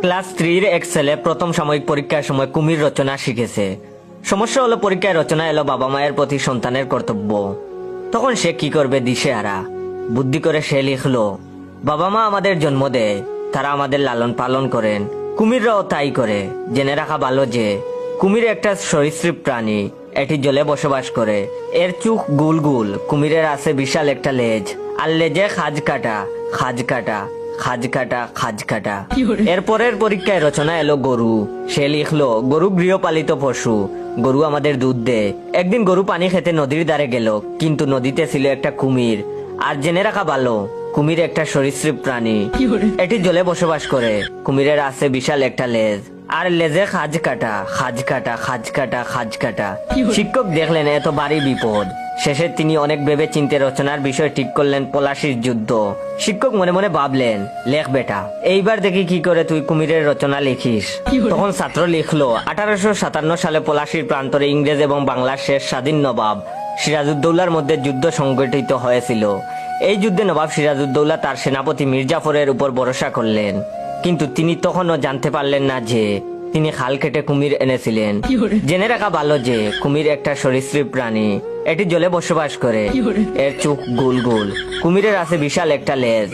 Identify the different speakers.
Speaker 1: Class 3-র এক ছেলে প্রথম সাময়িক পরীক্ষার সময় কুমির রচনা শিখেছে। সমস্যা হলো পরীক্ষায় রচনা এলো বাবা মায়ের প্রতি সন্তানের কর্তব্য। তখন সে কি করবে দিশেহারা। বুদ্ধি করে সে লিখলো, বাবা মা আমাদের জন্ম দেয়, তারা আমাদের লালন পালন করেন, কুমিররাও তাই করে। জেনে রাখা ভালো যে কুমির একটা সরীসৃপ প্রাণী, এটি জলে বসবাস করে। এর চোখ গুল গুল, কুমিরের আছে বিশাল একটা লেজ, আর লেজে খাজ কাটা খাজ কাটা খাজ কাটা খাজ কাটা। এরপরের পরীক্ষায় রচনা এলো গরু। সে লিখলো, গরু গৃহপালিত পশু, গরু আমাদের দুধ দেয়। একদিন গরু পানি খেতে নদীর ধারে গেল, কিন্তু নদীতে ছিল একটা কুমির। আর জেনে রাখা ভালো, কুমির একটা সরীসৃপ প্রাণী, এটি জলে বসবাস করে। কুমিরের আছে বিশাল একটা লেজ, আর লেজে খাজ কাটা খাজ কাটা খাজ কাটা খাজ কাটা। শিক্ষক দেখলেন এত ভারী বিপদ। শেষে তিনি অনেক ভেবে চিন্তে রচনার বিষয় ঠিক করলেন, পলাশির যুদ্ধ। শিক্ষক মনে মনে ভাবলেন, লেখ বেটা, এইবার দেখি কি করে তুই কুমিরের রচনা লিখিস। তখন ছাত্র লিখলো, 1857 সালে পলাশির প্রান্তরে ইংরেজ এবং বাংলার শেষ স্বাধীন নবাব সিরাজউদ্দৌলার মধ্যে যুদ্ধ সংগঠিত হয়েছিল। এই যুদ্ধে নবাব সিরাজউদ্দৌলা তার সেনাপতি মির্জাফরের উপর ভরসা করলেন, কিন্তু তিনি তখনও জানতে পারলেন না যে তিনি খাল কেটে কুমির এনেছিলেন। জেনে রাখা ভালো যে কুমির একটা সরীসৃপ প্রাণী, এটি জলে বসবাস করে। এর চোখ গোল গোল, কুমিরের আছে বিশাল একটা লেজ।